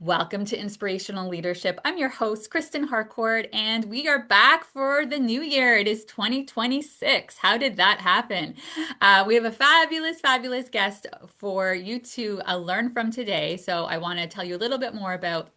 Welcome to Inspirational Leadership. I'm your host, Kristen Harcourt, and we are back for the new year. It is 2026. How did that happen? We have a fabulous guest for you to learn from today. So I want to tell you a little bit more about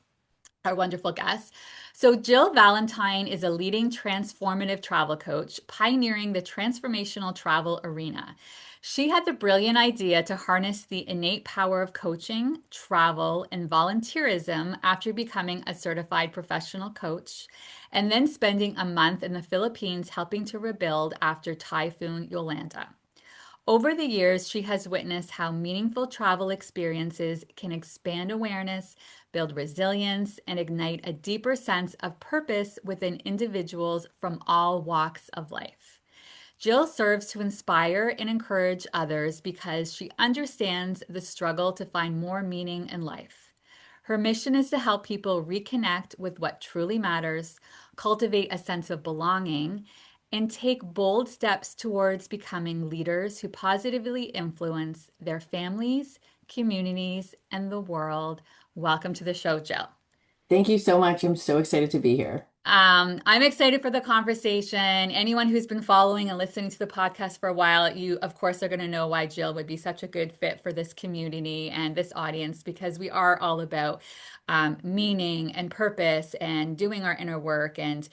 our wonderful guest. So, Jill Valentine is a leading transformative travel coach, pioneering the transformational travel arena. She had the brilliant idea to harness the innate power of coaching, travel, and volunteerism after becoming a certified professional coach, and then spending a month in the Philippines helping to rebuild after Typhoon Yolanda. Over the years, she has witnessed how meaningful travel experiences can expand awareness, build resilience, and ignite a deeper sense of purpose within individuals from all walks of life. Jill serves to inspire and encourage others because she understands the struggle to find more meaning in life. Her mission is to help people reconnect with what truly matters, cultivate a sense of belonging, and take bold steps towards becoming leaders who positively influence their families, communities, and the world. Welcome to the show, Jill. Thank you so much. I'm so excited to be here. I'm excited for the conversation. Anyone who's been following and listening to the podcast for a while, you, of course, are going to know why Jill would be such a good fit for this community and this audience because we are all about meaning and purpose and doing our inner work and,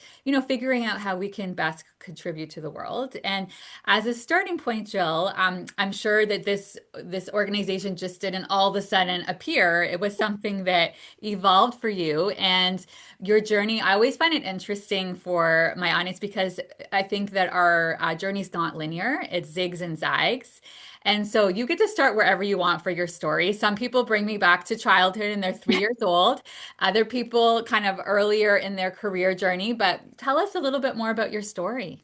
figuring out how we can best contribute to the world. And as a starting point, Jill, I'm sure that this organization just didn't all of a sudden appear. It was something that evolved for you and your journey. I always find it interesting for my audience because I think that our journey is not linear, it's zigs and zags. And so you get to start wherever you want for your story. Some people bring me back to childhood and they're 3 years old. Other people kind of earlier in their career journey. But tell us a little bit more about your story.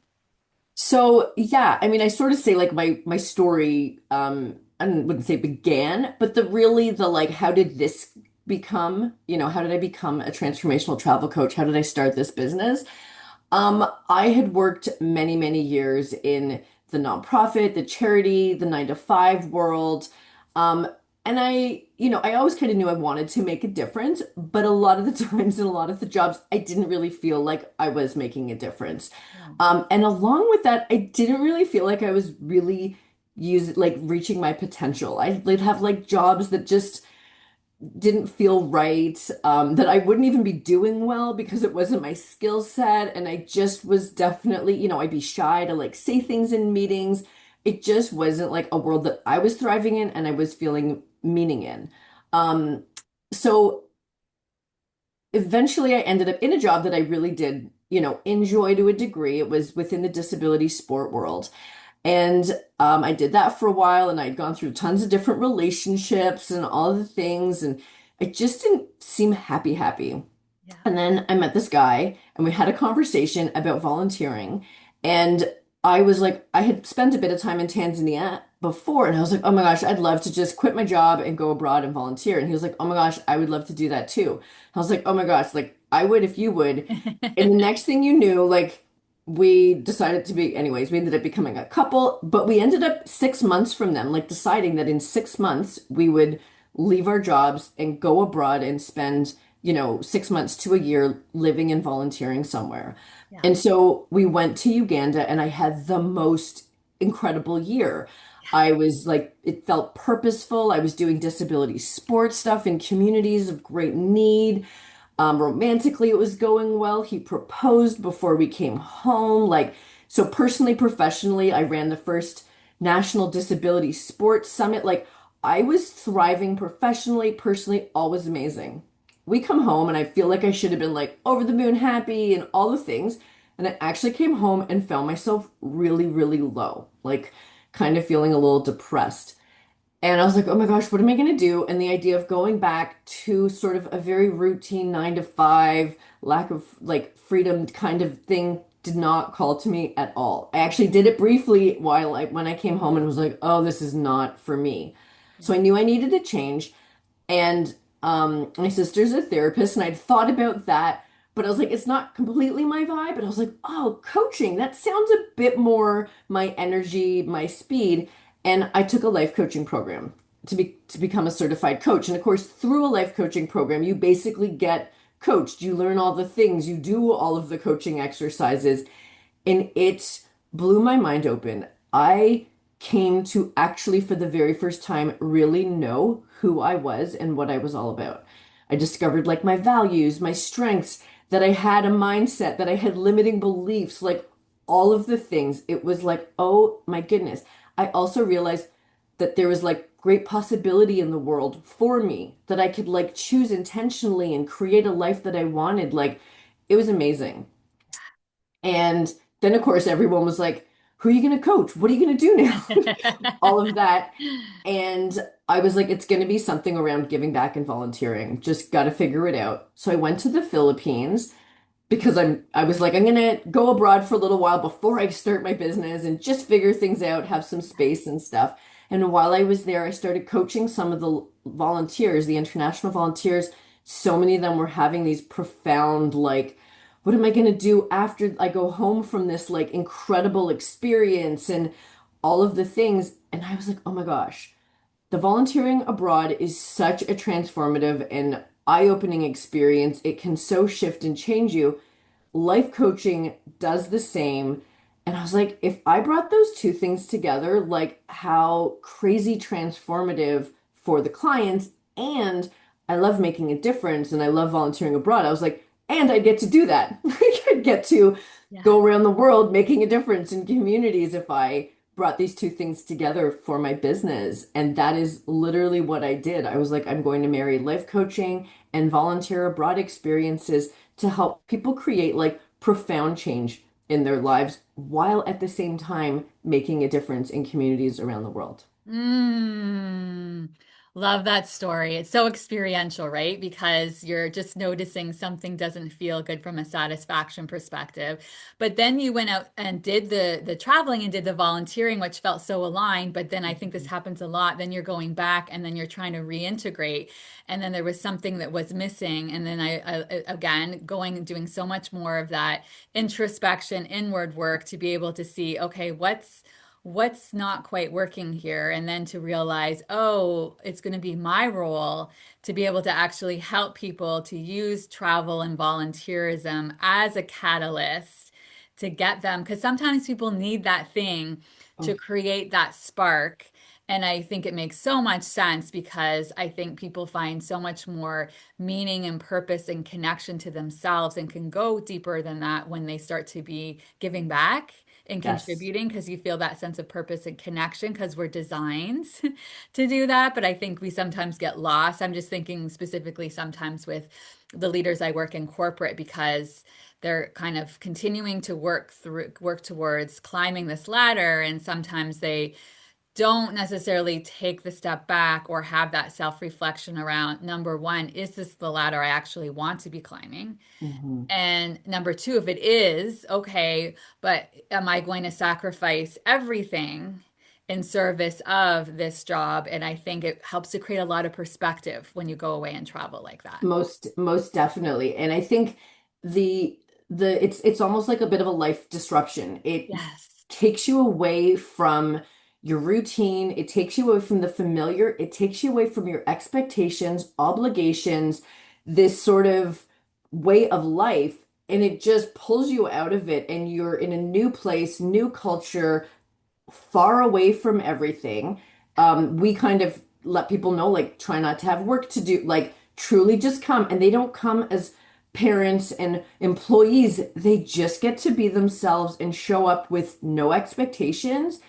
So yeah, I mean, I sort of say like my story, I wouldn't say began, but the like, how did this become, how did I become a transformational travel coach? How did I start this business? I had worked many years in the nonprofit, the charity, the 9 to 5 world. Um, and I always kind of knew I wanted to make a difference, but a lot of the times in a lot of the jobs, I didn't really feel like I was making a difference. Yeah. And along with that, I didn't really feel like I was really like reaching my potential. I'd have like jobs that just didn't feel right, that I wouldn't even be doing well because it wasn't my skill set. And I just was definitely, I'd be shy to like say things in meetings. It just wasn't like a world that I was thriving in and I was feeling meaning in. Um, so eventually I ended up in a job that I really did, enjoy to a degree. It was within the disability sport world. And I did that for a while, and I'd gone through tons of different relationships and all the things, and I just didn't seem happy. Yeah. And then I met this guy, and we had a conversation about volunteering. And I was like, I had spent a bit of time in Tanzania before, and I was like, oh my gosh, I'd love to just quit my job and go abroad and volunteer. And he was like, oh my gosh, I would love to do that too. I was like, oh my gosh, like I would if you would. And the next thing you knew, like we decided to be, anyways, we ended up becoming a couple, but we ended up 6 months from them, like deciding that in 6 months we would leave our jobs and go abroad and spend, 6 months to a year living and volunteering somewhere. Yeah. And so we went to Uganda and I had the most incredible year. Yeah. I was like, it felt purposeful. I was doing disability sports stuff in communities of great need. Romantically, it was going well. He proposed before we came home. Like, so personally, professionally, I ran the first National Disability Sports Summit. Like, I was thriving professionally, personally, all was amazing. We come home and I feel like I should have been like over the moon happy and all the things. And I actually came home and found myself really low, like kind of feeling a little depressed. And I was like, oh my gosh, what am I going to do? And the idea of going back to sort of a very routine 9 to 5, lack of like freedom kind of thing did not call to me at all. I actually did it briefly when I came home and was like, oh, this is not for me. Yeah. So I knew I needed a change. And my sister's a therapist, and I'd thought about that, but I was like, it's not completely my vibe. But I was like, oh, coaching, that sounds a bit more my energy, my speed. And I took a life coaching program. to become a certified coach. And of course, through a life coaching program, you basically get coached. You learn all the things, you do all of the coaching exercises, and it blew my mind open. I came to actually, for the very first time, really know who I was and what I was all about. I discovered like my values, my strengths, that I had a mindset, that I had limiting beliefs, like all of the things. It was like, oh my goodness. I also realized that there was like great possibility in the world for me, that I could like choose intentionally and create a life that I wanted. Like it was amazing. And then, of course, everyone was like, who are you going to coach? What are you going to do now? All of that. And I was like, it's going to be something around giving back and volunteering. Just got to figure it out. So I went to the Philippines because I was like, I'm gonna go abroad for a little while before I start my business and just figure things out, have some space and stuff. And while I was there, I started coaching some of the volunteers, the international volunteers. So many of them were having these profound, like, what am I gonna do after I go home from this like incredible experience and all of the things. And I was like, oh my gosh, the volunteering abroad is such a transformative and eye-opening experience. It can so shift and change you. Life coaching does the same. And I was like, if I brought those two things together, like how crazy transformative for the clients, and I love making a difference and I love volunteering abroad. I was like, and I get to do that. I could get to Yeah. go around the world making a difference in communities if I brought these two things together for my business. And that is literally what I did. I was like, I'm going to marry life coaching and volunteer abroad experiences to help people create like profound change in their lives while at the same time making a difference in communities around the world. Mm, love that story. It's so experiential, right? Because you're just noticing something doesn't feel good from a satisfaction perspective. But then you went out and did the traveling and did the volunteering, which felt so aligned. But then I think this happens a lot. Then you're going back and then you're trying to reintegrate. And then there was something that was missing. And then I again going and doing so much more of that introspection, inward work to be able to see, okay, what's not quite working here, and then to realize, oh, it's going to be my role to be able to actually help people to use travel and volunteerism as a catalyst to get them, because sometimes people need that thing to Oh, create that spark. And I think it makes so much sense because I think people find so much more meaning and purpose and connection to themselves and can go deeper than that when they start to be giving back and yes. contributing, because you feel that sense of purpose and connection because we're designed to do that. But I think we sometimes get lost. I'm just thinking specifically sometimes with the leaders I work in corporate, because they're kind of continuing to work towards climbing this ladder, and sometimes they don't necessarily take the step back or have that self-reflection around, number one, is this the ladder I actually want to be climbing? Mhm. And number two, if it is, okay, but am I going to sacrifice everything in service of this job? And I think it helps to create a lot of perspective when you go away and travel like that. Most definitely. And I think the it's almost like a bit of a life disruption. It Yes. takes you away from your routine, it takes you away from the familiar, it takes you away from your expectations, obligations, this sort of way of life, and it just pulls you out of it and you're in a new place, new culture, far away from everything. We kind of let people know, like, try not to have work to do, like, truly just come. And they don't come as parents and employees, they just get to be themselves and show up with no expectations.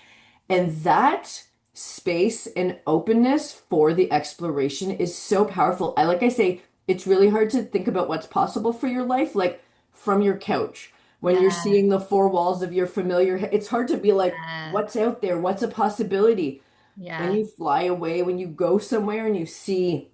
And that space and openness for the exploration is so powerful. Like I say, it's really hard to think about what's possible for your life, like from your couch. When you're Yeah. seeing the four walls of your familiar, it's hard to be like, Yeah. what's out there? What's a possibility? When Yeah. you fly away, when you go somewhere and you see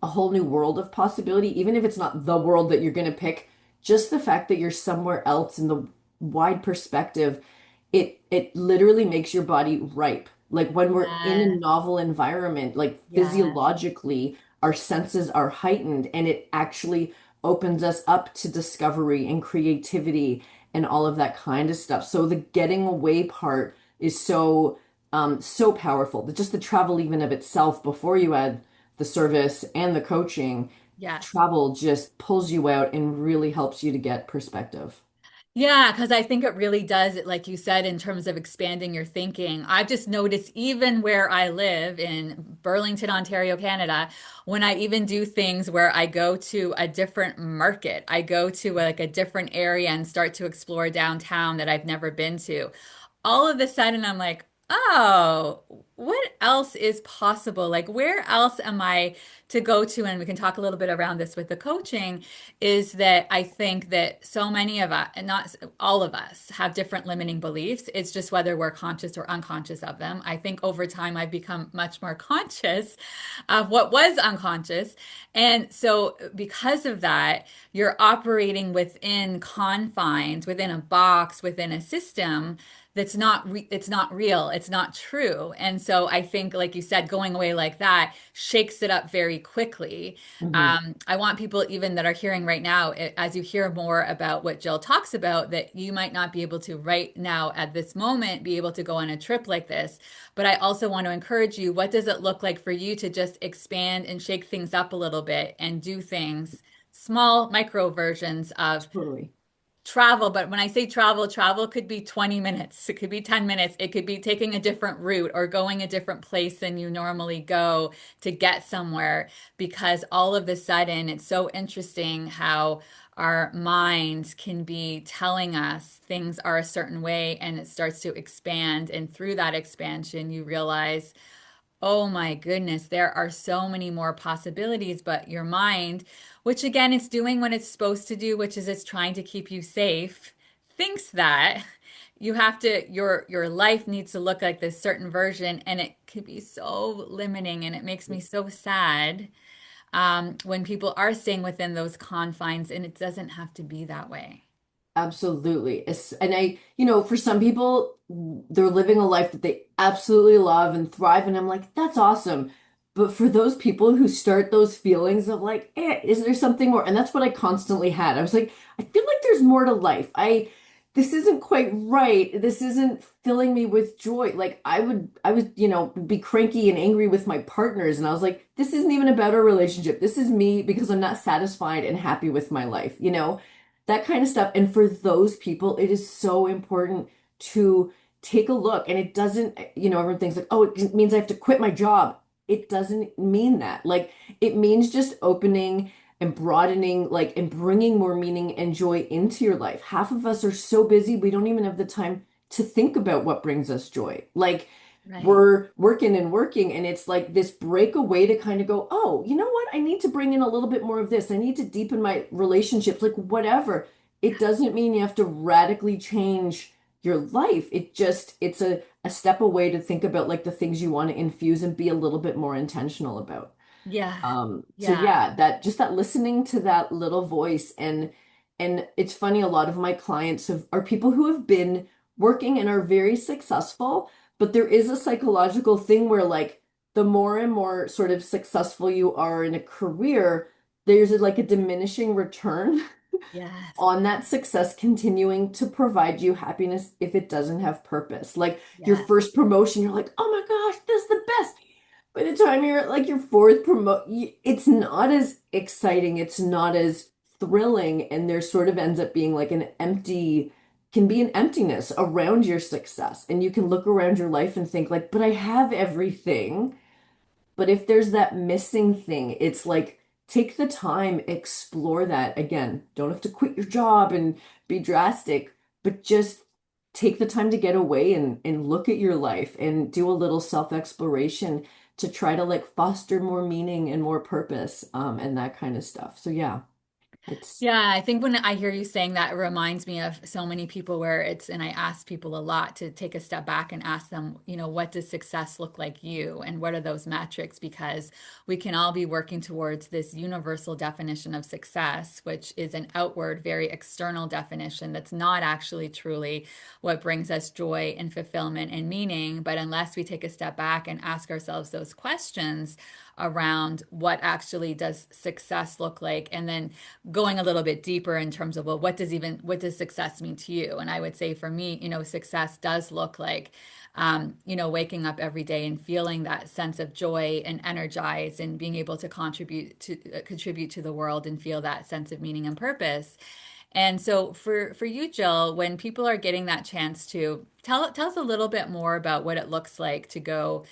a whole new world of possibility, even if it's not the world that you're going to pick, just the fact that you're somewhere else in the wide perspective, it literally makes your body ripe. Like when we're in a Yeah. novel environment, like Yeah. physiologically, our senses are heightened and it actually opens us up to discovery and creativity and all of that kind of stuff. So the getting away part is so So powerful. Just the travel even of itself before you add the service and the coaching, Yes. travel just pulls you out and really helps you to get perspective. Yeah, because I think it really does, like you said, in terms of expanding your thinking. I've just noticed, even where I live in Burlington, Ontario, Canada, when I even do things where I go to a different market, I go to like a different area and start to explore downtown that I've never been to, all of a sudden I'm like, oh, what else is possible? Like, where else am I to go to? And we can talk a little bit around this with the coaching, is that I think that so many of us, and not all of us, have different limiting beliefs. It's just whether we're conscious or unconscious of them. I think over time I've become much more conscious of what was unconscious. And so, because of that, you're operating within confines, within a box, within a system it's not real, it's not true. And so I think, like you said, going away like that shakes it up very quickly. Hmm. I want people even that are hearing right now, as you hear more about what Jill talks about, that you might not be able to right now at this moment be able to go on a trip like this. But I also want to encourage you, what does it look like for you to just expand and shake things up a little bit and do things, small micro versions of Totally. travel. But when I say travel, travel could be 20 minutes, it could be 10 minutes, it could be taking a different route or going a different place than you normally go to get somewhere. Because all of a sudden, it's so interesting how our minds can be telling us things are a certain way, and it starts to expand. And through that expansion, you realize, oh my goodness, there are so many more possibilities. But your mind, which again is doing what it's supposed to do, which is it's trying to keep you safe, thinks that you have to, your life needs to look like this certain version, and it could be so limiting. And it makes me so sad when people are staying within those confines, and it doesn't have to be that way. Absolutely. And for some people, they're living a life that they absolutely love and thrive, and I'm like, that's awesome. But for those people who start those feelings of like, is there something more? And that's what I constantly had. I was like, I feel like there's more to life. This isn't quite right. This isn't filling me with joy. Like I would be cranky and angry with my partners, and I was like, this isn't even about a relationship. This is me because I'm not satisfied and happy with my life, that kind of stuff. And for those people, it is so important to take a look. And it doesn't, everyone thinks like, oh, it means I have to quit my job. It doesn't mean that. Like, it means just opening and broadening, like, and bringing more meaning and joy into your life. Half of us are so busy, we don't even have the time to think about what brings us joy. Like, Right. we're working and working, and it's like this breakaway to kind of go, oh, you know what? I need to bring in a little bit more of this. I need to deepen my relationships, like whatever. It doesn't mean you have to radically change your life. It's a step away to think about like the things you want to infuse and be a little bit more intentional about. Yeah. So Yeah. yeah, that listening to that little voice, and it's funny, a lot of my clients are people who have been working and are very successful, but there is a psychological thing where like the more and more sort of successful you are in a career, there's like a diminishing return Yes. on that success continuing to provide you happiness if it doesn't have purpose. Like your Yes. first promotion, you're like, oh my gosh, this is the best. By the time you're at like your fourth it's not as exciting, it's not as thrilling, and there sort of ends up being like can be an emptiness around your success. And you can look around your life and think like, but I have everything. But if there's that missing thing, it's like take the time, explore that. Again, don't have to quit your job and be drastic, but just take the time to get away and look at your life and do a little self-exploration to try to like foster more meaning and more purpose, and that kind of stuff. So yeah, it's Yeah, I think when I hear you saying that, it reminds me of so many people where and I ask people a lot to take a step back and ask them, what does success look like you? And what are those metrics? Because we can all be working towards this universal definition of success, which is an outward, very external definition that's not actually truly what brings us joy and fulfillment and meaning. But unless we take a step back and ask ourselves those questions, around what actually does success look like, and then going a little bit deeper in terms of, well, what does success mean to you? And I would say for me, success does look like waking up every day and feeling that sense of joy and energized and being able to contribute to the world and feel that sense of meaning and purpose. And so for you, Jill, when people are getting that chance to tell us a little bit more about what it looks like to go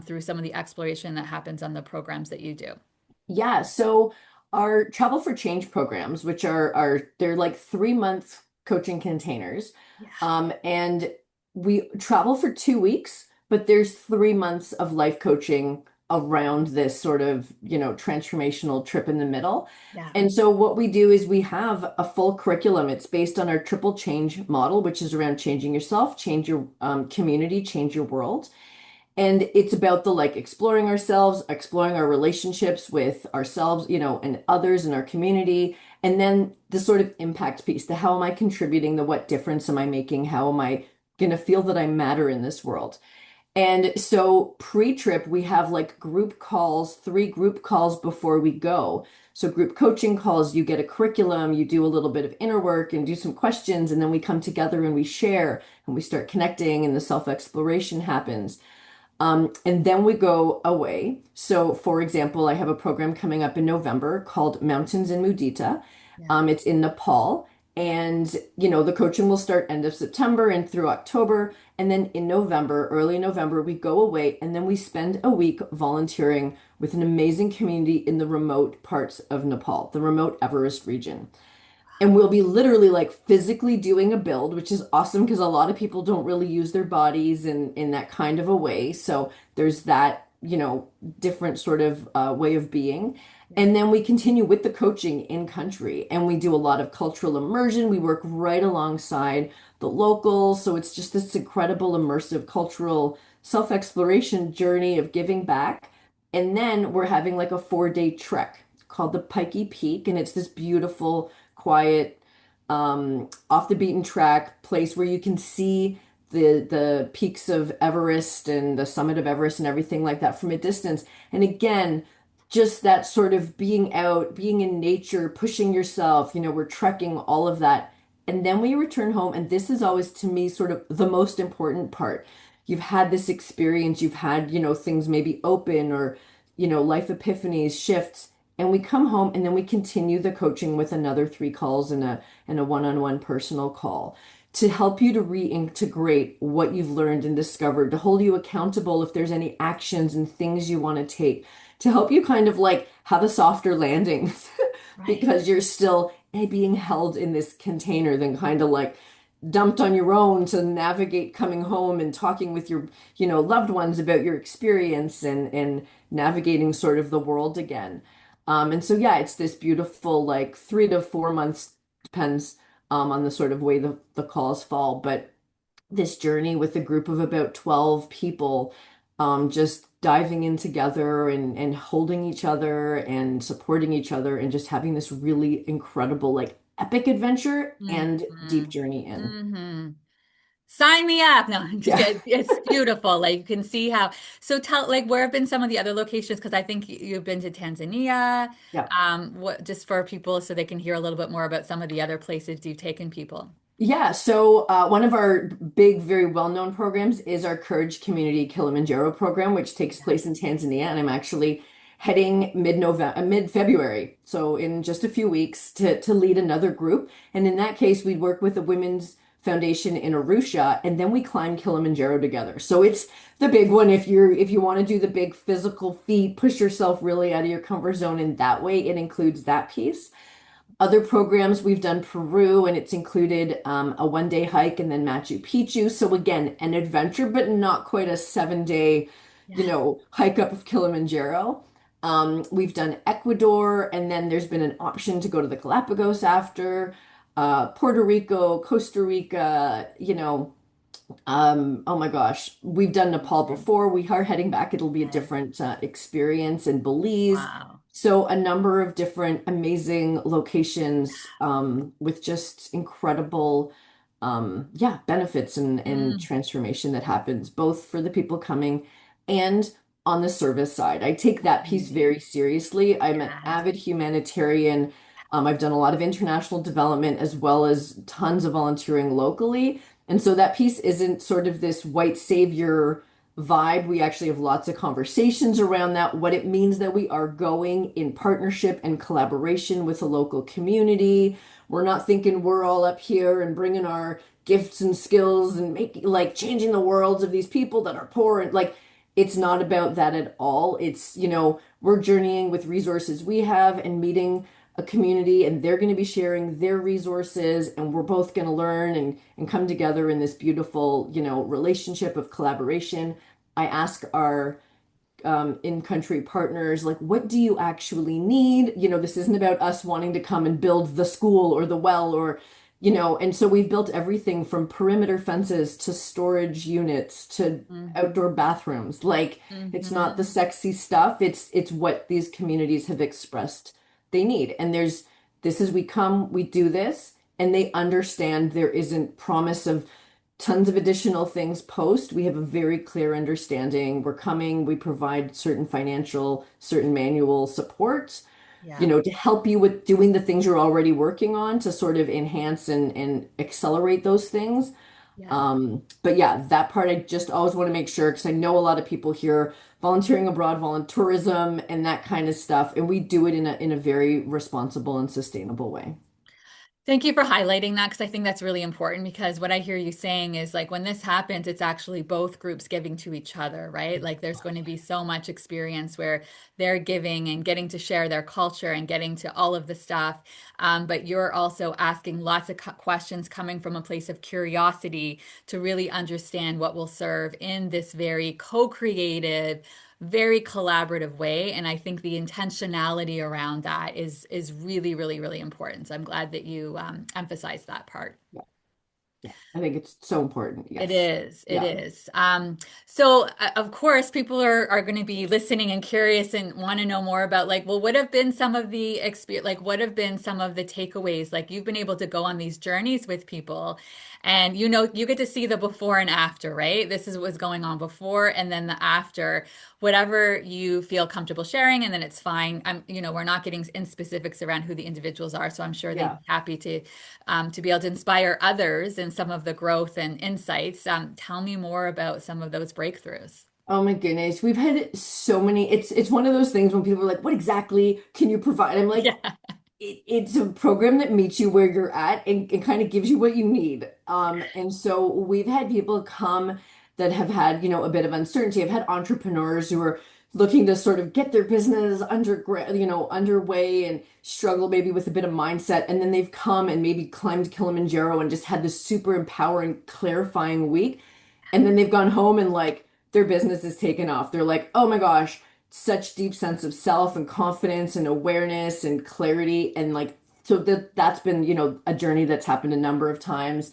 through some of the exploration that happens on the programs that you do. Yeah, so our Travel for Change programs, which are they're like 3 month coaching containers. Yeah. And we travel for 2 weeks, but there's 3 months of life coaching around this sort of, transformational trip in the middle. Yeah. And so what we do is we have a full curriculum. It's based on our triple change model, which is around changing yourself, change your community, change your world. And it's about the like exploring ourselves, exploring our relationships with ourselves, and others in our community. And then the sort of impact piece, the how am I contributing, the what difference am I making? How am I going to feel that I matter in this world? And so pre-trip, we have like group calls, 3 group calls before we go. So group coaching calls, you get a curriculum, you do a little bit of inner work and do some questions, and then we come together and we share and we start connecting and the self-exploration happens. And then we go away. So, for example, I have a program coming up in November called Mountains in Mudita. Yeah. It's in Nepal. And, the coaching will start end of September and through October. And then in November, early November, we go away and then we spend a week volunteering with an amazing community in the remote parts of Nepal, the remote Everest region. And we'll be literally like physically doing a build, which is awesome because a lot of people don't really use their bodies in that kind of a way. So there's that, different sort of way of being. Yeah. And then we continue with the coaching in country and we do a lot of cultural immersion. We work right alongside the locals. So it's just this incredible immersive cultural self-exploration journey of giving back. And then we're having like a 4 day trek called the Pikey Peak. And it's this beautiful, quiet, off the beaten track place where you can see the peaks of Everest and the summit of Everest and everything like that from a distance. And again, just that sort of being out, being in nature, pushing yourself, we're trekking all of that. And then we return home, and this is always to me sort of the most important part. You've had this experience, you've had, things maybe open or, life epiphanies, shifts. And we come home and then we continue the coaching with another 3 calls and a one-on-one personal call to help you to reintegrate what you've learned and discovered, to hold you accountable if there's any actions and things you want to take, to help you kind of like have a softer landing Right. because you're still being held in this container, then kind of like dumped on your own to navigate coming home and talking with your, loved ones about your experience and navigating sort of the world again. And so, yeah, it's this beautiful, like 3 to 4 months, depends on the sort of way the calls fall. But this journey with a group of about 12 people, just diving in together and holding each other and supporting each other and just having this really incredible, like epic adventure and deep Mm-hmm. journey in. Mm-hmm. Sign me up. No, Yeah. it's beautiful. Like you can see how. So tell, like, where have been some of the other locations? Because I think you've been to Tanzania. Yeah. What just for people so they can hear a little bit more about some of the other places you've taken people. Yeah, so one of our big, very well-known programs is our Courage Community Kilimanjaro program, which takes Yeah. place in Tanzania, and I'm actually heading mid-November, mid-February, so in just a few weeks to lead another group. And in that case, we work with the Women's Foundation in Arusha, and then we climb Kilimanjaro together. So it's the big one if you want to do the big physical feat, push yourself really out of your comfort zone in that way, it includes that piece. Other programs, we've done Peru, and it's included a 1 day hike and then Machu Picchu. So again, an adventure, but not quite a 7 day, Yeah. hike up of Kilimanjaro. We've done Ecuador, and then there's been an option to go to the Galapagos after, Puerto Rico, Costa Rica, oh my gosh, we've done Nepal before. We are heading back. It'll be a Okay. different experience in Belize. Wow. So a number of different amazing locations with just incredible yeah, benefits and Mm. transformation that happens both for the people coming and on the service side. I take that piece Amazing. very seriously. I'm an Yes. avid humanitarian. I've done a lot of international development as well as tons of volunteering locally. And so that piece isn't sort of this white savior vibe. We actually have lots of conversations around that, what it means that we are going in partnership and collaboration with the local community. We're not thinking we're all up here and bringing our gifts and skills and making like changing the worlds of these people that are poor and like it's not about that at all. It's, we're journeying with resources we have and meeting a community, and they're going to be sharing their resources, and we're both going to learn and come together in this beautiful, relationship of collaboration. I ask our in-country partners, like, what do you actually need? This isn't about us wanting to come and build the school or the well or, and so we've built everything from perimeter fences to storage units to Hmm. outdoor bathrooms. Like, it's not the Hmm. sexy stuff. It's what these communities have expressed they need. And this is we come, we do this, and they understand there isn't promise of tons of additional things post. We have a very clear understanding. We're coming, we provide certain financial, certain manual support, Yeah. to help you with doing the things you're already working on to sort of enhance and accelerate those things. Yeah. But yeah, that part I just always want to make sure because I know a lot of people here volunteering abroad, volunteerism, and that kind of stuff, and we do it in a very responsible and sustainable way. Thank you for highlighting that because I think that's really important because what I hear you saying is like when this happens, it's actually both groups giving to each other, right? Like there's going to be so much experience where they're giving and getting to share their culture and getting to all of the stuff. But you're also asking lots of questions coming from a place of curiosity to really understand what will serve in this very co-creative, very collaborative way. And I think the intentionality around that is really, really, really important. So I'm glad that you emphasize that part. Yeah, yeah. I think it's so important. It Yes. is. It Yeah. is. So of course, people are going to be listening and curious and want to know more about like, well, what have been some of the experience, like what have been some of the takeaways? Like you've been able to go on these journeys with people and you get to see the before and after, right? This is what's going on before and then the after, whatever you feel comfortable sharing, and then it's fine. We're not getting in specifics around who the individuals are, so I'm sure they'd Yeah. be happy to be able to inspire others in some of the growth and insights. Tell me more about some of those breakthroughs. Oh my goodness. We've had so many. It's one of those things when people are like, what exactly can you provide? I'm like, Yeah. it's a program that meets you where you're at and kind of gives you what you need. And so we've had people come that have had, a bit of uncertainty. I've had entrepreneurs who are looking to sort of get their business underway and struggle maybe with a bit of mindset. And then they've come and maybe climbed Kilimanjaro and just had this super empowering, clarifying week. And then they've gone home and like their business is taken off. They're like, oh my gosh, such deep sense of self and confidence and awareness and clarity. And like, so that's been, a journey that's happened a number of times.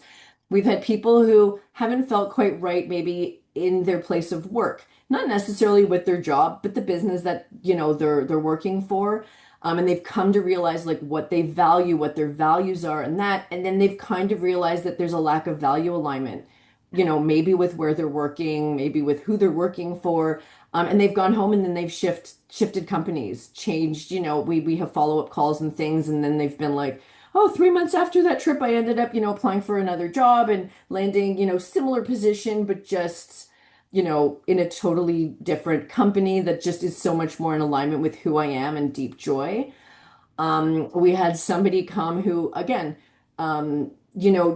We've had people who haven't felt quite right, maybe in their place of work, not necessarily with their job, but the business that, they're working for. And they've come to realize like what they value, what their values are, and that, and then they've kind of realized that there's a lack of value alignment maybe with where they're working, maybe with who they're working for. And they've gone home and then they've shifted companies, changed, we have follow-up calls and things, and then they've been like, oh, 3 months after that trip, I ended up, applying for another job and landing, similar position, but just, in a totally different company that just is so much more in alignment with who I am and deep joy. We had somebody come who, again,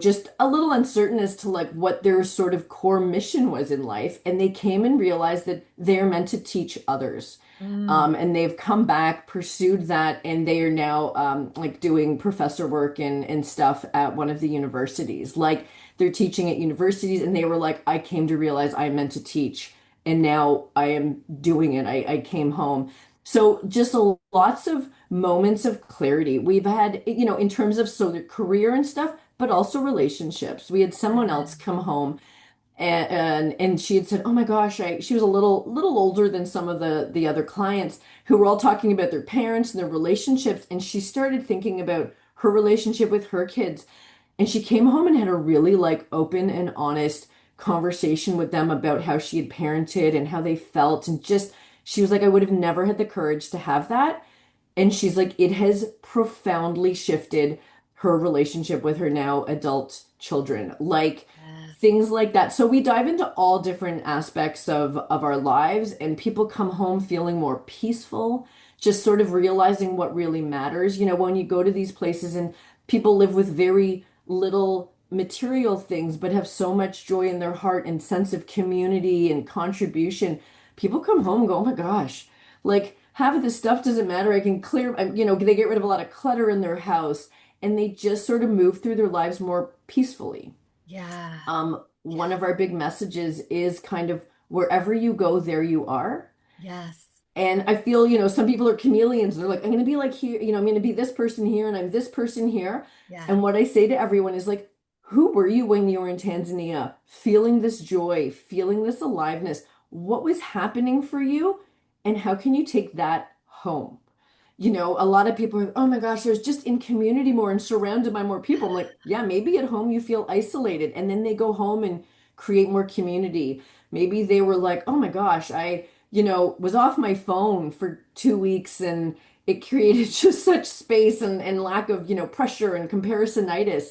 just a little uncertain as to like what their sort of core mission was in life. And they came and realized that they're meant to teach others. Mm. And they've come back, pursued that, and they are now like doing professor work and stuff at one of the universities. Like they're teaching at universities, and they were like, I came to realize I'm meant to teach, and now I am doing it. I came home. So just lots of moments of clarity. We've had, in terms of so the career and stuff, but also relationships. We had someone else come home and she had said, "Oh my gosh, she was a little older than some of the other clients who were all talking about their parents and their relationships, and she started thinking about her relationship with her kids, and she came home and had a really like open and honest conversation with them about how she had parented and how they felt and just She was like, I would have never had the courage to have that. And she's like, it has profoundly shifted her relationship with her now adult children. Like Yes. things like that. So we dive into all different aspects of our lives, and people come home feeling more peaceful, just sort of realizing what really matters. You know, when you go to these places and people live with very little material things, but have so much joy in their heart and sense of community and contribution, people come home and go, oh my gosh, like half of this stuff doesn't matter. I can clear, you know, they get rid of a lot of clutter in their house and they just sort of move through their lives more peacefully. Yeah. One of our big messages is kind of wherever you go, there you are. Yes. And I feel, you know, some people are chameleons. They're like, I'm going to be like here, you know, I'm going to be this person here and I'm this person here. Yeah. And what I say to everyone is like, who were you when you were in Tanzania? Feeling this joy, feeling this aliveness. What was happening for you? And how can you take that home? You know, a lot of people are, oh my gosh, I was just in community more and surrounded by more people. I'm like, yeah, maybe at home you feel isolated. And then they go home and create more community. Maybe they were like, oh my gosh, I, you know, was off my phone for 2 weeks and it created just such space and lack of, you know, pressure and comparisonitis.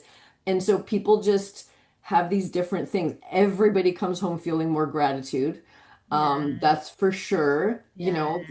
And so people just have these different things. Everybody comes home feeling more gratitude. Yes. That's for sure, you Yeah. know,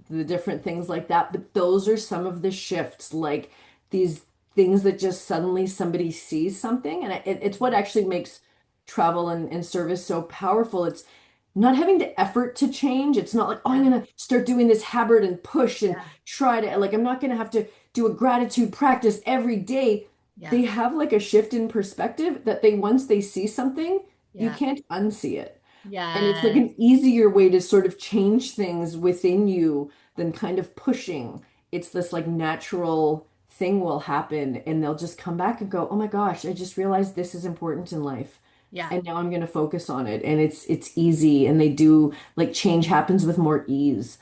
the different things like that. But those are some of the shifts, like these things that just suddenly somebody sees something. And it's what actually makes travel and service so powerful. It's not having to effort to change. It's not like, oh, I'm Yeah. gonna start doing this habit and push and Yeah. try to, like, I'm not gonna have to do a gratitude practice every day. Yeah. They have like a shift in perspective that they, once they see something, you Yeah. can't unsee it. And it's like Yes. an easier way to sort of change things within you than kind of pushing. It's this like natural thing will happen and they'll just come back and go, "Oh my gosh, I just realized this is important in life." Yeah. And now I'm going to focus on it. And it's easy and they do like change happens with more ease.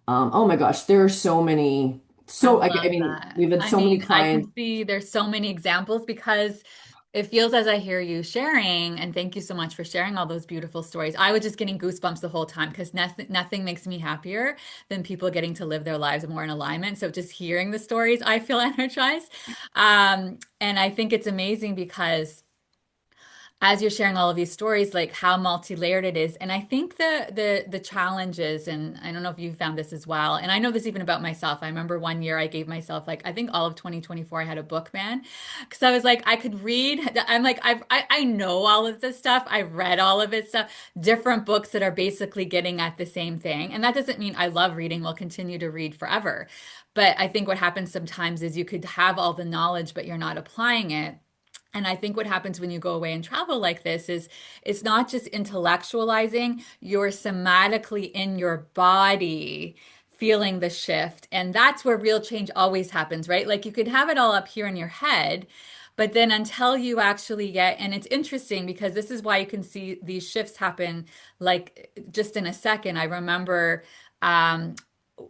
Oh my gosh, there are so many I I love mean, that. we've had I so many mean, I can clients. see there's so many examples because it feels as I hear you sharing, and thank you so much for sharing all those beautiful stories. I was just getting goosebumps the whole time because nothing makes me happier than people getting to live their lives more in alignment. So just hearing the stories, I feel energized. And I think it's amazing because as you're sharing all of these stories, like how multi-layered it is. And I think the challenges, and I don't know if you found this as well, and I know this even about myself. I remember one year I gave myself like I think all of 2024 I had a book ban because I was like I could read. I'm like I know all of this stuff. I've read all of it stuff, different books that are basically getting at the same thing. And that doesn't mean I love reading. We'll continue to read forever. But I think what happens sometimes is you could have all the knowledge, but you're not applying it. And I think what happens when you go away and travel like this is it's not just intellectualizing, you're somatically in your body feeling the shift. And that's where real change always happens, right? Like you could have it all up here in your head, but then until you actually get, and it's interesting because this is why you can see these shifts happen like just in a second. I remember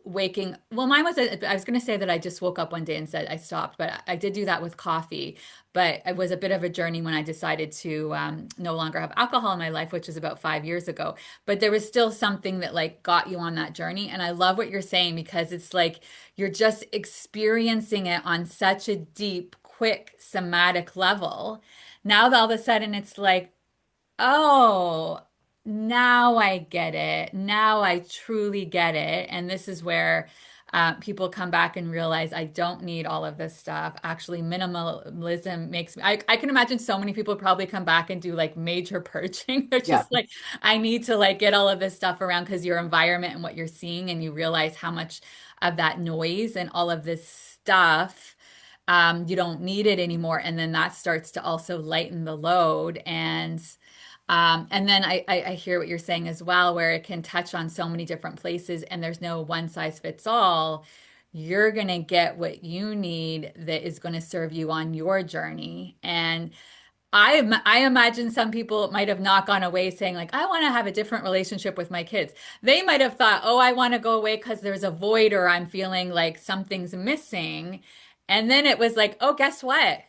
waking, well, mine was, I was going to say that I just woke up one day and said I stopped, but I did do that with coffee. But it was a bit of a journey when I decided to no longer have alcohol in my life, which was about 5 years ago. But there was still something that like got you on that journey. And I love what you're saying because it's like you're just experiencing it on such a deep, quick, somatic level. Now all of a sudden it's like, oh, now I get it. Now I truly get it. And this is where people come back and realize I don't need all of this stuff. Actually, minimalism makes me, I can imagine so many people probably come back and do like major purging. They're Yeah. just like, I need to like get all of this stuff around because your environment and what you're seeing, and you realize how much of that noise and all of this stuff. You don't need it anymore. And then that starts to also lighten the load. And then I hear what you're saying as well, where it can touch on so many different places and there's no one size fits all. You're going to get what you need that is going to serve you on your journey. And I imagine some people might have not gone away saying like, I want to have a different relationship with my kids. They might have thought, oh, I want to go away because there's a void or I'm feeling like something's missing. And then it was like, oh, guess what?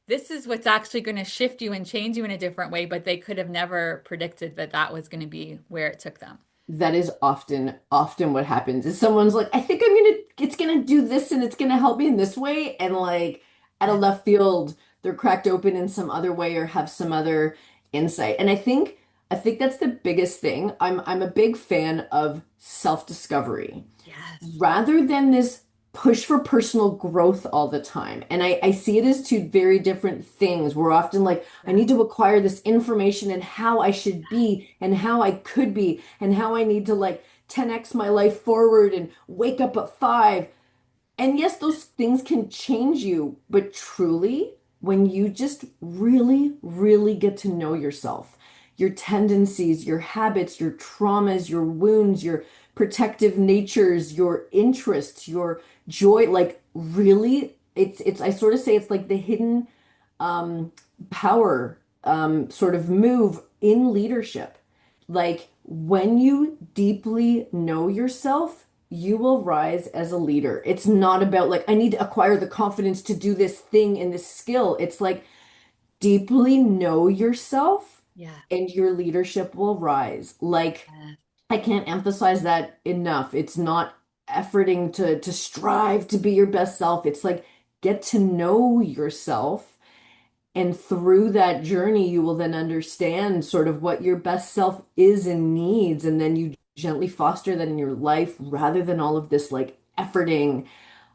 This is what's actually going to shift you and change you in a different way. But they could have never predicted that that was going to be where it took them. That is often what happens is someone's like, I think it's gonna do this and it's gonna help me in this way. And like out Yeah. of left field, they're cracked open in some other way or have some other insight. And I think that's the biggest thing. I'm a big fan of self-discovery Yes. rather than this push for personal growth all the time. And I see it as two very different things. We're often like, I Yeah. need to acquire this information and how I should be and how I could be and how I need to like 10x my life forward and wake up at 5. And yes, those things can change you, but truly, when you just really, really get to know yourself, your tendencies, your habits, your traumas, your wounds, your protective natures, your interests, your joy, like really, I sort of say it's like the hidden um, power sort of move in leadership. Like when you deeply know yourself, you will rise as a leader. It's not about like, I need to acquire the confidence to do this thing and this skill. It's like deeply know yourself Yeah. and your leadership will rise. Like, Yes. I can't emphasize that enough. It's not efforting to strive to be your best self. It's like get to know yourself and through that journey, you will then understand sort of what your best self is and needs. And then you gently foster that in your life rather than all of this like efforting.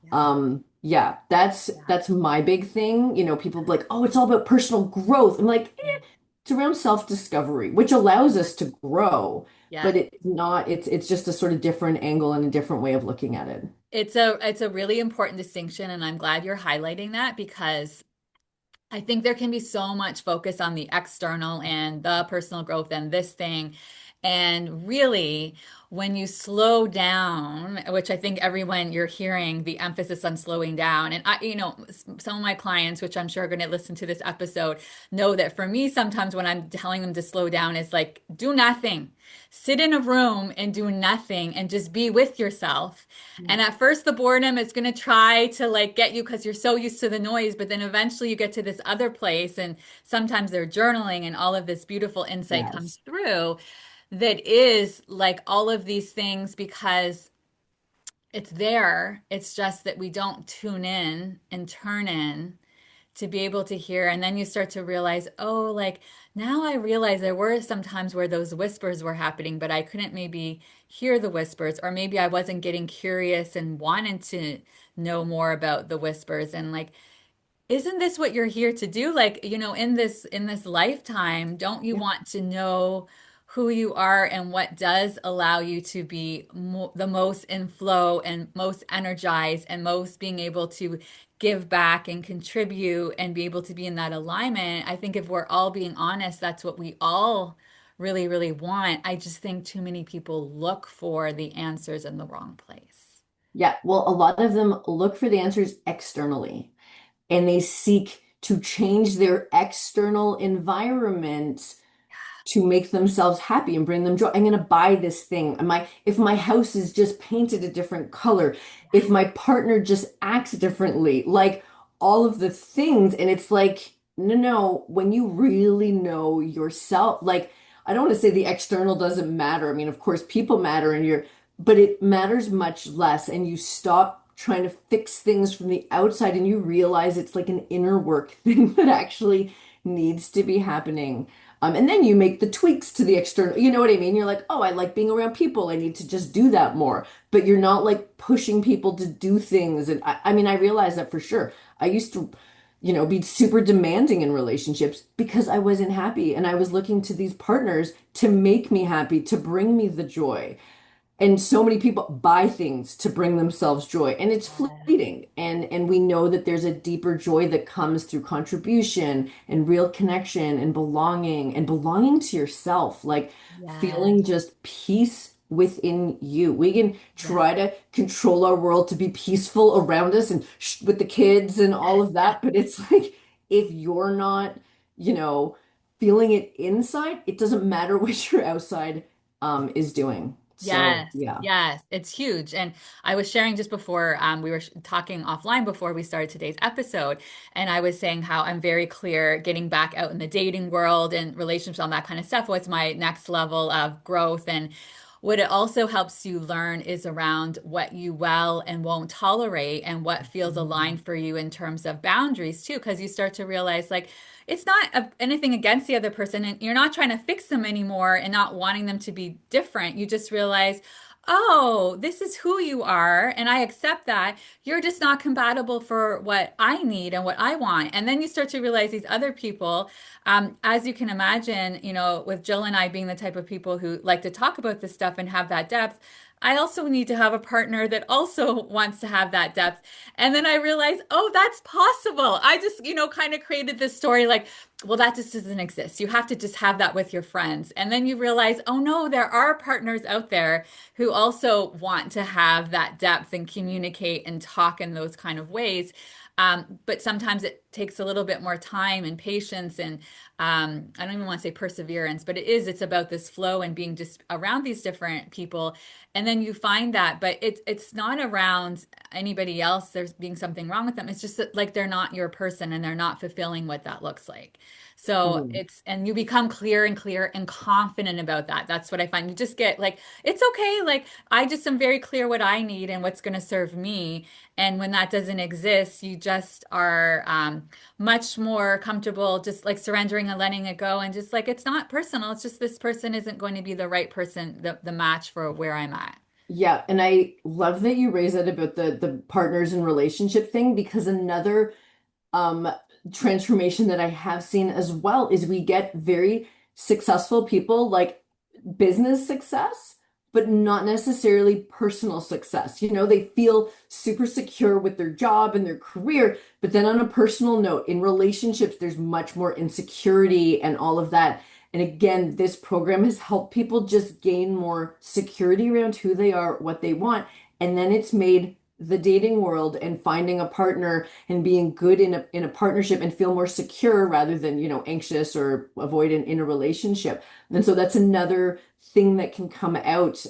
Yeah. Yeah, Yeah. that's my big thing. You know, people be like, oh, it's all about personal growth. I'm like, Yeah. it's around self-discovery, which allows us to grow, Yeah. but it's not, it's just a sort of different angle and a different way of looking at it. It's a really important distinction, and I'm glad you're highlighting that because I think there can be so much focus on the external and the personal growth and this thing. And really, when you slow down, which I think everyone you're hearing the emphasis on slowing down. And some of my clients, which I'm sure are going to listen to this episode, know that for me, sometimes when I'm telling them to slow down, it's like, do nothing. Sit in a room and do nothing and just be with yourself. And at first, the boredom is going to try to like get you because you're so used to the noise, but then eventually you get to this other place, and sometimes they're journaling, and all of this beautiful insight comes Yes. through that is like all of these things because it's there. It's just that we don't tune in and turn in to be able to hear. And then you start to realize, oh, like now I realize there were some times where those whispers were happening, but I couldn't maybe hear the whispers, or maybe I wasn't getting curious and wanted to know more about the whispers. And like, isn't this what you're here to do? Like, in this lifetime, don't you Yeah. want to know who you are and what does allow you to be the most in flow and most energized and most being able to give back and contribute and be able to be in that alignment? I think if we're all being honest, that's what we all really, really want. I just think too many people look for the answers in the wrong place. Yeah. Well, a lot of them look for the answers externally, and they seek to change their external environment to make themselves happy and bring them joy. I'm going to buy this thing. If my house is just painted a different color, if my partner just acts differently, like all of the things. And it's like, no, no, when you really know yourself, like, I don't want to say the external doesn't matter. I mean, of course, people matter but it matters much less. And you stop trying to fix things from the outside and you realize it's like an inner work thing that actually needs to be happening. And then you make the tweaks to the external, you know what I mean? You're like, oh, I like being around people. I need to just do that more. But you're not like pushing people to do things. And I mean, I realize that for sure. I used to, be super demanding in relationships because I wasn't happy. And I was looking to these partners to make me happy, to bring me the joy. And so many people buy things to bring themselves joy, and it's fleeting. And we know that there's a deeper joy that comes through contribution and real connection and belonging to yourself, like Yes. feeling just peace within you. We can Yes. try to control our world to be peaceful around us and with the kids and all of Yes. that, but it's like if you're not, you know, feeling it inside, it doesn't matter what your outside is doing. So Yes, yeah, yes, it's huge. And I was sharing just before we were talking offline before we started today's episode, and I was saying how I'm very clear getting back out in the dating world and relationships, all that kind of stuff was my next level of growth. And what it also helps you learn is around what you will and won't tolerate and what feels aligned for you in terms of boundaries too, because you start to realize like it's not anything against the other person and you're not trying to fix them anymore and not wanting them to be different. You just realize, oh, this is who you are, and I accept that. You're just not compatible for what I need and what I want. And then you start to realize these other people, as you can imagine, with Jill and I being the type of people who like to talk about this stuff and have that depth. I also need to have a partner that also wants to have that depth. And then I realized, oh, that's possible. I just, kind of created this story like, well, that just doesn't exist. You have to just have that with your friends. And then you realize, oh no, there are partners out there who also want to have that depth and communicate and talk in those kind of ways. But sometimes it takes a little bit more time and patience and I don't even want to say perseverance, but it's about this flow and being just around these different people. And then you find that, but it's not around anybody else. There's being something wrong with them. It's just that like they're not your person and they're not fulfilling what that looks like. So Mm. and you become clear and confident about that. That's what I find. You just get like, it's okay. Like, I just am very clear what I need and what's going to serve me. And when that doesn't exist, you just are much more comfortable just like surrendering and letting it go. And just like, it's not personal. It's just this person isn't going to be the right person, the match for where I'm at. Yeah, and I love that you raise that about the partners and relationship thing because another um transformation that I have seen as well is we get very successful people like business success, but not necessarily personal success. They feel super secure with their job and their career, but then on a personal note, in relationships, there's much more insecurity and all of that. And again, this program has helped people just gain more security around who they are, what they want. And then it's made the dating world and finding a partner and being good in a partnership and feel more secure rather than, anxious or avoidant in a relationship. And so that's another thing that can come out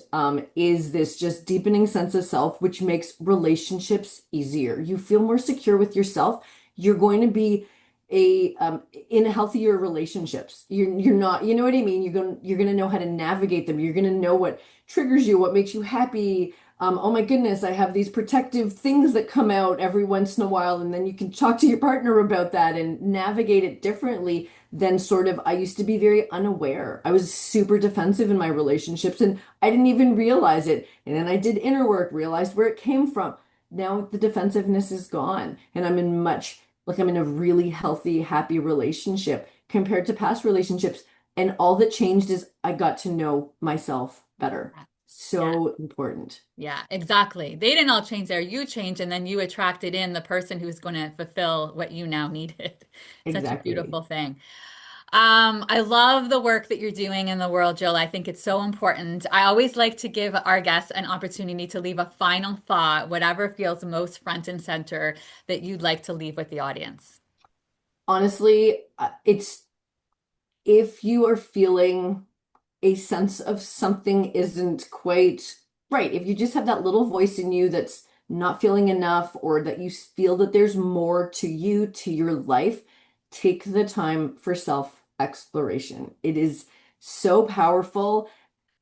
is this just deepening sense of self, which makes relationships easier. You feel more secure with yourself. You're going to be in healthier relationships. You're not, you know what I mean? You're going to know how to navigate them. You're going to know what triggers you, what makes you happy. Oh my goodness, I have these protective things that come out every once in a while, and then you can talk to your partner about that and navigate it differently than sort of I used to be very unaware. I was super defensive in my relationships and I didn't even realize it. And then I did inner work, realized where it came from. Now the defensiveness is gone, and I'm in a really healthy, happy relationship compared to past relationships. And all that changed is I got to know myself better. Yeah. So important. Yeah, exactly. They didn't all change there. You changed, and then you attracted in the person who's going to fulfill what you now needed. Such a Exactly. beautiful thing. I love the work that you're doing in the world, Jill. I think it's so important. I always like to give our guests an opportunity to leave a final thought, whatever feels most front and center that you'd like to leave with the audience. Honestly, it's if you are feeling a sense of something isn't quite right, if you just have that little voice in you that's not feeling enough, or that you feel that there's more to you, to your life, take the time for self-exploration. It is so powerful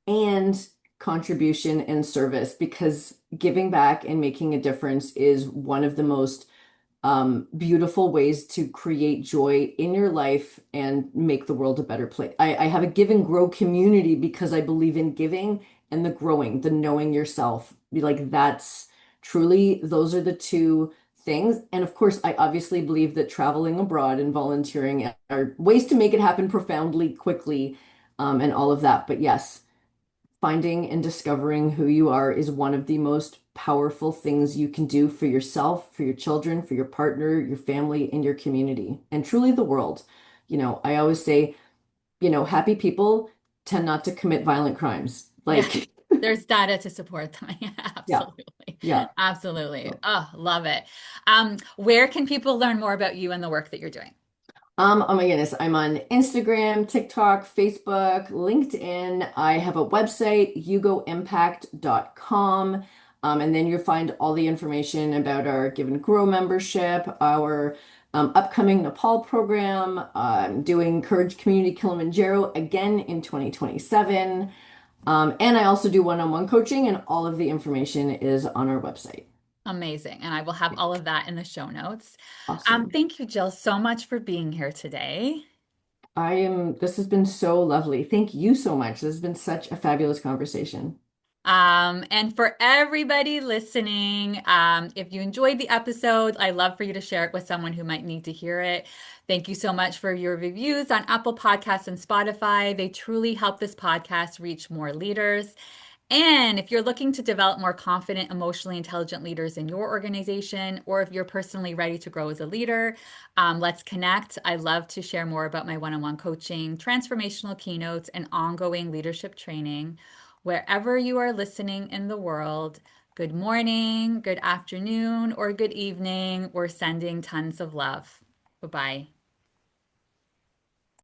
and contribution and service because giving back and making a difference is one of the most beautiful ways to create joy in your life and make the world a better place. I have a give and grow community because I believe in giving and the growing, the knowing yourself. Like that's truly, those are the two things. And of course, I obviously believe that traveling abroad and volunteering are ways to make it happen profoundly, quickly, and all of that. But yes, finding and discovering who you are is one of the most powerful things you can do for yourself, for your children, for your partner, your family, and your community, and truly the world. I always say, happy people tend not to commit violent crimes. Yeah, Like, there's data to support them. Yeah, yeah, absolutely. yeah. Absolutely. So, Oh, love it. Where can people learn more about you and the work that you're doing? oh my goodness, I'm on Instagram, TikTok, Facebook, LinkedIn. I have a website, hugoimpact.com. And then you'll find all the information about our Give and Grow membership, our upcoming Nepal program, doing Courage Community Kilimanjaro again in 2027. And I also do one-on-one coaching, and all of the information is on our website. Amazing. And I will have all of that in the show notes. Awesome. Thank you, Jill, so much for being here today. This has been so lovely. Thank you so much. This has been such a fabulous conversation. And for everybody listening, if you enjoyed the episode, I'd love for you to share it with someone who might need to hear it. Thank you so much for your reviews on Apple Podcasts and Spotify. They truly help this podcast reach more leaders. And if you're looking to develop more confident, emotionally intelligent leaders in your organization, or if you're personally ready to grow as a leader, let's connect. I love to share more about my one-on-one coaching, transformational keynotes, and ongoing leadership training. Wherever you are listening in the world, good morning, good afternoon, or good evening. We're sending tons of love. Bye bye.